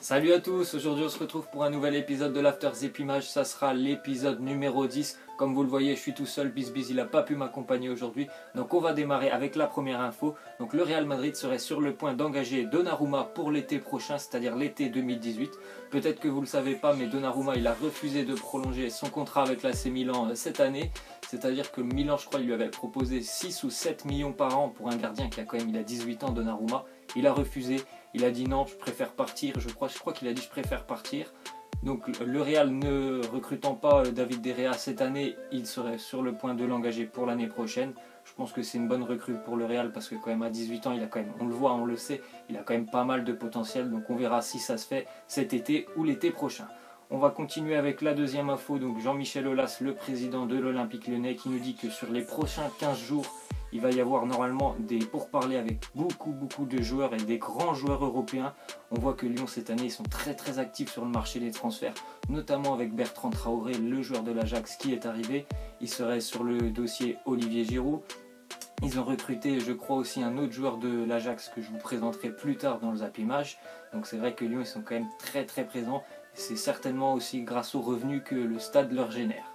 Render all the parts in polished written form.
Salut à tous, aujourd'hui on se retrouve pour un nouvel épisode de l'After Zépimage, ça sera l'épisode numéro 10. Comme vous le voyez, je suis tout seul, Bisbiz il n'a pas pu m'accompagner aujourd'hui. Donc on va démarrer avec la première info. Donc le Real Madrid serait sur le point d'engager Donnarumma pour l'été prochain, c'est-à-dire l'été 2018. Peut-être que vous ne le savez pas, mais Donnarumma il a refusé de prolonger son contrat avec l'AC Milan cette année. C'est-à-dire que Milan, je crois, il lui avait proposé 6 ou 7 millions par an pour un gardien qui a quand même il a 18 ans, Donnarumma. Il a refusé. Il a dit non, je préfère partir, je crois qu'il a dit je préfère partir. Donc le Real ne recrutant pas David De Gea cette année, il serait sur le point de l'engager pour l'année prochaine. Je pense que c'est une bonne recrue pour le Real parce que quand même à 18 ans, il a quand même, on le voit, on le sait, il a quand même pas mal de potentiel. Donc on verra si ça se fait cet été ou l'été prochain. On va continuer avec la deuxième info, donc Jean-Michel Aulas, le président de l'Olympique Lyonnais, qui nous dit que sur les prochains 15 jours, il va y avoir normalement des pourparlers avec beaucoup de joueurs et des grands joueurs européens. On voit que Lyon cette année ils sont très actifs sur le marché des transferts, notamment avec Bertrand Traoré, le joueur de l'Ajax qui est arrivé. Il serait sur le dossier Olivier Giroud. Ils ont recruté, je crois, aussi un autre joueur de l'Ajax que je vous présenterai plus tard dans le Zappimage. Donc c'est vrai que Lyon ils sont quand même très présents. C'est certainement aussi grâce aux revenus que le stade leur génère.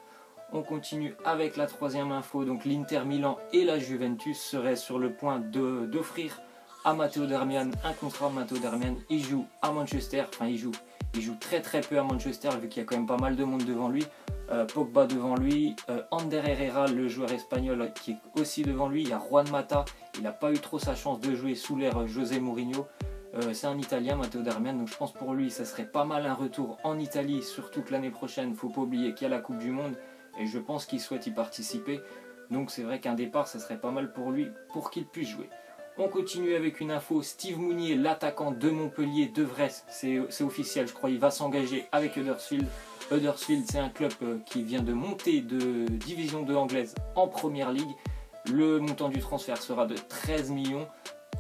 On continue avec la troisième info, donc l'Inter Milan et la Juventus seraient sur le point d'offrir à Matteo Darmian un contrat. Matteo Darmian, il joue à Manchester, enfin il joue très peu à Manchester vu qu'il y a quand même pas mal de monde devant lui. Pogba devant lui, Ander Herrera, le joueur espagnol qui est aussi devant lui, il y a Juan Mata, il n'a pas eu trop sa chance de jouer sous l'ère José Mourinho. C'est un Italien, Matteo Darmian, donc je pense pour lui ça serait pas mal un retour en Italie, surtout que l'année prochaine, il ne faut pas oublier qu'il y a la Coupe du Monde. Et je pense qu'il souhaite y participer. Donc c'est vrai qu'un départ, ça serait pas mal pour lui, pour qu'il puisse jouer. On continue avec une info. Steve Mounier, l'attaquant de Montpellier, devrait, c'est officiel je crois, il va s'engager avec Huddersfield. Huddersfield, c'est un club qui vient de monter de division 2 anglaise en première ligue. Le montant du transfert sera de 13 millions,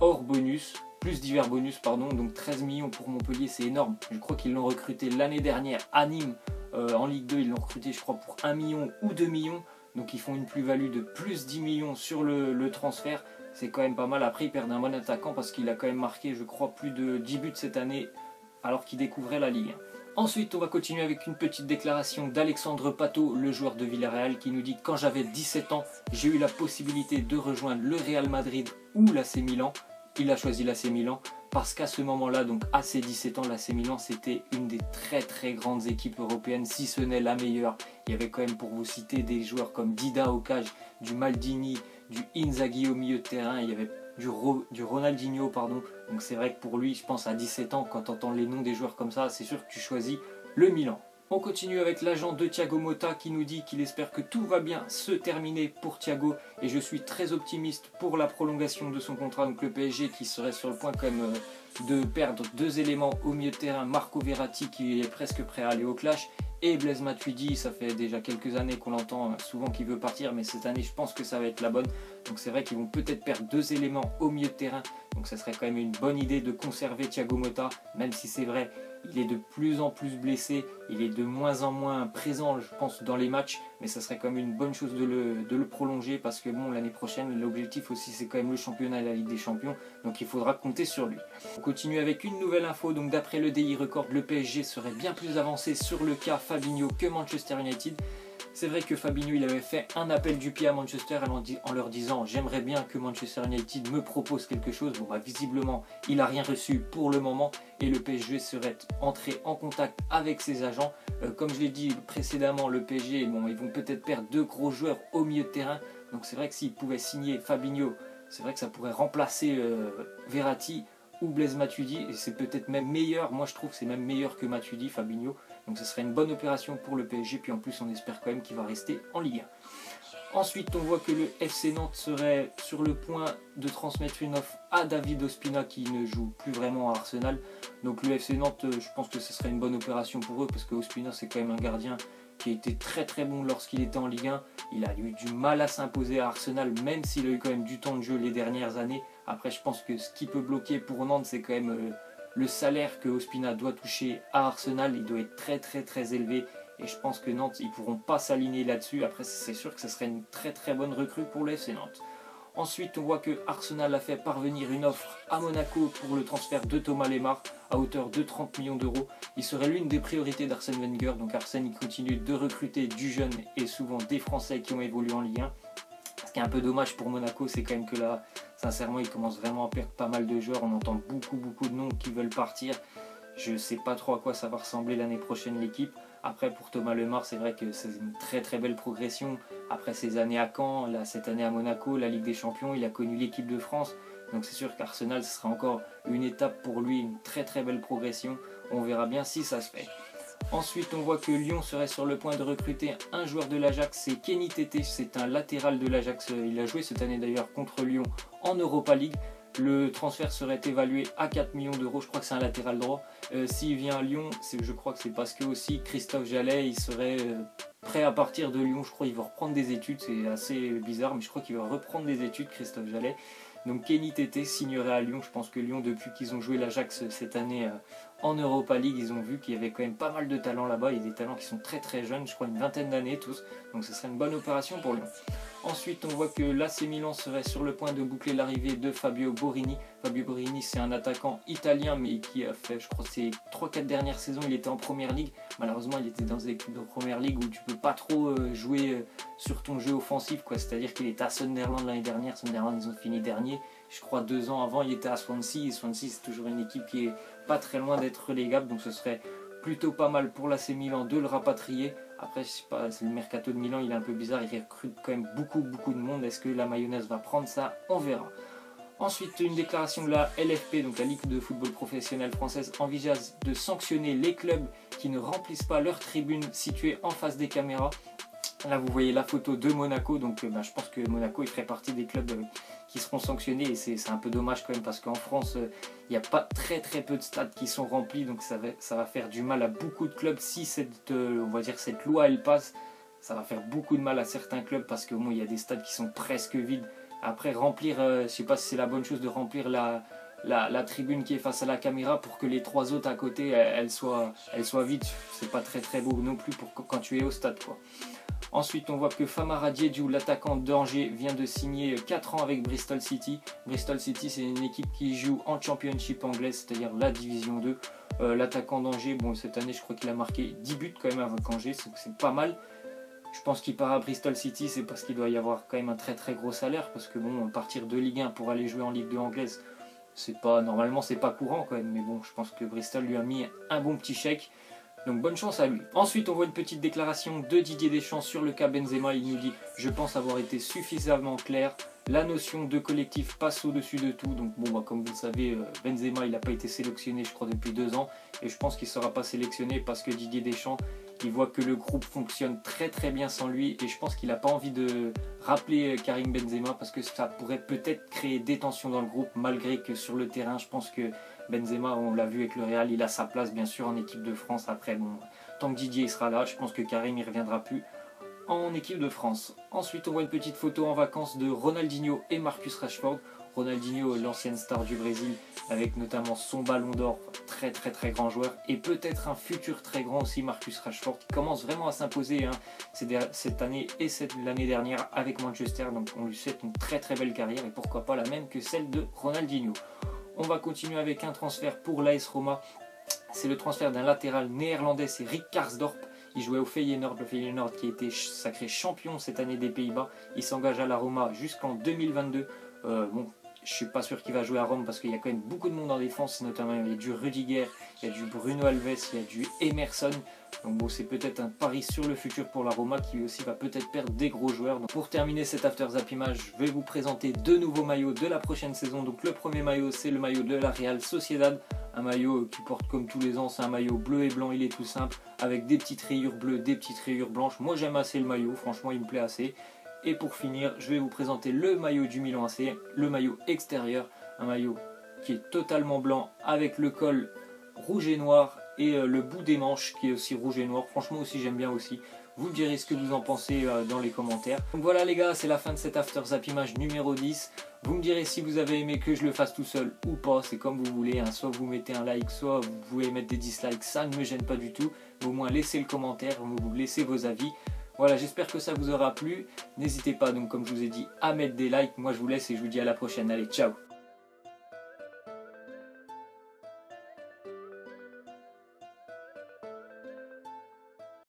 hors bonus, plus divers bonus, pardon. Donc 13 millions pour Montpellier, c'est énorme. Je crois qu'ils l'ont recruté l'année dernière à Nîmes. En Ligue 2, ils l'ont recruté, je crois, pour 1 million ou 2 millions. Donc ils font une plus-value de plus 10 millions sur le transfert. C'est quand même pas mal. Après, ils perdent un bon attaquant parce qu'il a quand même marqué, je crois, plus de 10 buts cette année alors qu'il découvrait la Ligue 1. Ensuite, on va continuer avec une petite déclaration d'Alexandre Pato, le joueur de Villarreal, qui nous dit « Quand j'avais 17 ans, j'ai eu la possibilité de rejoindre le Real Madrid ou l'AC Milan. » Il a choisi l'AC Milan parce qu'à ce moment-là, donc à ses 17 ans, l'AC Milan c'était une des très grandes équipes européennes, si ce n'est la meilleure. Il y avait quand même, pour vous citer, des joueurs comme Dida au cage, du Maldini, du Inzaghi au milieu de terrain, il y avait du Ronaldinho, pardon. Donc c'est vrai que pour lui, je pense à 17 ans, quand tu entends les noms des joueurs comme ça, c'est sûr que tu choisis le Milan. On continue avec l'agent de Thiago Motta qui nous dit qu'il espère que tout va bien se terminer pour Thiago et je suis très optimiste pour la prolongation de son contrat. Donc le PSG qui serait sur le point quand même de perdre deux éléments au milieu de terrain, Marco Verratti qui est presque prêt à aller au clash et Blaise Matuidi, ça fait déjà quelques années qu'on l'entend souvent qu'il veut partir, mais cette année je pense que ça va être la bonne. Donc c'est vrai qu'ils vont peut-être perdre deux éléments au milieu de terrain, donc ça serait quand même une bonne idée de conserver Thiago Motta, même si c'est vrai, il est de plus en plus blessé, il est de moins en moins présent je pense dans les matchs, mais ça serait quand même une bonne chose de le prolonger parce que bon, l'année prochaine l'objectif aussi c'est quand même le championnat et la Ligue des Champions, donc il faudra compter sur lui. On continue avec une nouvelle info, donc d'après le DI Record, le PSG serait bien plus avancé sur le cas Fabinho que Manchester United. C'est vrai que Fabinho il avait fait un appel du pied à Manchester en leur disant j'aimerais bien que Manchester United me propose quelque chose. Bon bah visiblement il n'a rien reçu pour le moment et le PSG serait entré en contact avec ses agents. Comme je l'ai dit précédemment, le PSG bon, ils vont peut-être perdre deux gros joueurs au milieu de terrain. Donc c'est vrai que s'ils pouvaient signer Fabinho, c'est vrai que ça pourrait remplacer Verratti ou Blaise Matuidi et c'est peut-être même meilleur, moi je trouve que c'est même meilleur que Matuidi, Fabinho. Donc ce serait une bonne opération pour le PSG, puis en plus on espère quand même qu'il va rester en Ligue 1. Ensuite on voit que le FC Nantes serait sur le point de transmettre une offre à David Ospina qui ne joue plus vraiment à Arsenal. Donc le FC Nantes, je pense que ce serait une bonne opération pour eux parce que Ospina c'est quand même un gardien qui a été très bon lorsqu'il était en Ligue 1. Il a eu du mal à s'imposer à Arsenal même s'il a eu quand même du temps de jeu les dernières années. Après je pense que ce qui peut bloquer pour Nantes c'est quand même le salaire que Ospina doit toucher à Arsenal. Il doit être très élevé et je pense que Nantes ils pourront pas s'aligner là-dessus. Après c'est sûr que ce serait une très bonne recrue pour le FC Nantes. Ensuite, on voit que Arsenal a fait parvenir une offre à Monaco pour le transfert de Thomas Lemar à hauteur de 30 millions d'euros. Il serait l'une des priorités d'Arsène Wenger. Donc Arsène il continue de recruter du jeune et souvent des Français qui ont évolué en Ligue 1. Ce qui est un peu dommage pour Monaco, c'est quand même que là, sincèrement, ils commencent vraiment à perdre pas mal de joueurs. On entend beaucoup de noms qui veulent partir. Je ne sais pas trop à quoi ça va ressembler l'année prochaine l'équipe. Après, pour Thomas Lemar, c'est vrai que c'est une très belle progression. Après ces années à Caen, là, cette année à Monaco, la Ligue des Champions, il a connu l'équipe de France. Donc c'est sûr qu'Arsenal, ce sera encore une étape pour lui, une très belle progression. On verra bien si ça se fait. Ensuite, on voit que Lyon serait sur le point de recruter un joueur de l'Ajax, c'est Kenny Tété, c'est un latéral de l'Ajax. Il a joué cette année d'ailleurs contre Lyon en Europa League. Le transfert serait évalué à 4 millions d'euros, je crois que c'est un latéral droit. S'il vient à Lyon, je crois que c'est parce que aussi Christophe Jallet, il serait prêt à partir de Lyon. Je crois qu'il va reprendre des études, c'est assez bizarre, mais je crois qu'il va reprendre des études, Christophe Jallet. Donc Kenny Tété signerait à Lyon. Je pense que Lyon, depuis qu'ils ont joué l'Ajax cette année en Europa League, ils ont vu qu'il y avait quand même pas mal de talents là-bas. Il y a des talents qui sont très jeunes, je crois une vingtaine d'années tous. Donc ce serait une bonne opération pour Lyon. Ensuite, on voit que l'AC Milan serait sur le point de boucler l'arrivée de Fabio Borini. Fabio Borini, c'est un attaquant italien, mais qui a fait, je crois, ses 3-4 dernières saisons, il était en première ligue. Malheureusement, il était dans des équipes de première ligue où tu peux pas trop jouer sur ton jeu offensif, quoi. C'est-à-dire qu'il était à Sunderland l'année dernière. Sunderland, ils ont fini dernier. Je crois 2 ans avant, il était à Swansea. Et Swansea, c'est toujours une équipe qui est pas très loin d'être relégable. Donc ce serait plutôt pas mal pour l'AC Milan de le rapatrier. Après, je sais pas, c'est le mercato de Milan, il est un peu bizarre, il recrute quand même beaucoup de monde. Est-ce que la mayonnaise va prendre ça? On verra. Ensuite, une déclaration de la LFP, donc la Ligue de football professionnelle française, envisage de sanctionner les clubs qui ne remplissent pas leurs tribunes situées en face des caméras. Là, vous voyez la photo de Monaco, donc je pense que Monaco il ferait partie des clubs qui seront sanctionnés, et c'est un peu dommage quand même parce qu'en France, il n'y a pas très peu de stades qui sont remplis, donc ça va faire du mal à beaucoup de clubs. Si on va dire cette loi elle passe, ça va faire beaucoup de mal à certains clubs parce que bon, il y a des stades qui sont presque vides. Après remplir, je ne sais pas si c'est la bonne chose de remplir la tribune qui est face à la caméra pour que les 3 autres à côté elles soient vides. C'est pas très beau non plus pour quand tu es au stade, quoi. Ensuite, on voit que Famara Diédhiou, l'attaquant d'Angers, vient de signer 4 ans avec Bristol City. Bristol City, c'est une équipe qui joue en Championship anglaise, c'est-à-dire la Division 2. L'attaquant d'Angers, bon, cette année, je crois qu'il a marqué 10 buts quand même avec Angers, c'est pas mal. Je pense qu'il part à Bristol City, c'est parce qu'il doit y avoir quand même un très gros salaire, parce que bon, partir de Ligue 1 pour aller jouer en Ligue 2 anglaise, normalement c'est pas courant quand même, mais bon, je pense que Bristol lui a mis un bon petit chèque. Donc bonne chance à lui. Ensuite, on voit une petite déclaration de Didier Deschamps sur le cas Benzema. Il nous dit « Je pense avoir été suffisamment clair. La notion de collectif passe au-dessus de tout. » Donc bon, comme vous le savez, Benzema, il n'a pas été sélectionné, je crois, depuis 2 ans. Et je pense qu'il ne sera pas sélectionné parce que Didier Deschamps, il voit que le groupe fonctionne très bien sans lui. Et je pense qu'il n'a pas envie de rappeler Karim Benzema parce que ça pourrait peut-être créer des tensions dans le groupe, malgré que sur le terrain, je pense que Benzema, on l'a vu avec le Real, il a sa place bien sûr en équipe de France. Après, bon, tant que Didier sera là, je pense que Karim ne reviendra plus en équipe de France. Ensuite, on voit une petite photo en vacances de Ronaldinho et Marcus Rashford. Ronaldinho, l'ancienne star du Brésil, avec notamment son ballon d'or, très grand joueur, et peut-être un futur très grand aussi, Marcus Rashford, qui commence vraiment à s'imposer cette année et l'année dernière avec Manchester. Donc on lui souhaite une très belle carrière, et pourquoi pas la même que celle de Ronaldinho. On va continuer avec un transfert pour l'AS Roma. C'est le transfert d'un latéral néerlandais, c'est Rick Karsdorp. Il jouait au Feyenoord, le Feyenoord qui a été sacré champion cette année des Pays-Bas. Il s'engage à la Roma jusqu'en 2022. Bon, je suis pas sûr qu'il va jouer à Rome parce qu'il y a quand même beaucoup de monde en défense, notamment il y a du Rudiger, il y a du Bruno Alves, il y a du Emerson. Donc bon, c'est peut-être un pari sur le futur pour la Roma qui aussi va peut-être perdre des gros joueurs. Donc, pour terminer cet After Zap Image, je vais vous présenter 2 nouveaux maillots de la prochaine saison. Donc le premier maillot, c'est le maillot de la Real Sociedad. Un maillot qui porte comme tous les ans, c'est un maillot bleu et blanc, il est tout simple, avec des petites rayures bleues, des petites rayures blanches. Moi j'aime assez le maillot, franchement il me plaît assez. Et pour finir, je vais vous présenter le maillot du Milan AC, le maillot extérieur, un maillot qui est totalement blanc avec le col rouge et noir et le bout des manches qui est aussi rouge et noir. Franchement aussi j'aime bien aussi. Vous me direz ce que vous en pensez dans les commentaires. Donc voilà les gars, c'est la fin de cet After Zap Image numéro 10. Vous me direz si vous avez aimé que je le fasse tout seul ou pas, c'est comme vous voulez. Hein. Soit vous mettez un like, soit vous pouvez mettre des dislikes, ça ne me gêne pas du tout. Mais au moins laissez le commentaire, vous laissez vos avis. Voilà, j'espère que ça vous aura plu. N'hésitez pas, donc comme je vous ai dit, à mettre des likes. Moi je vous laisse et je vous dis à la prochaine. Allez, ciao!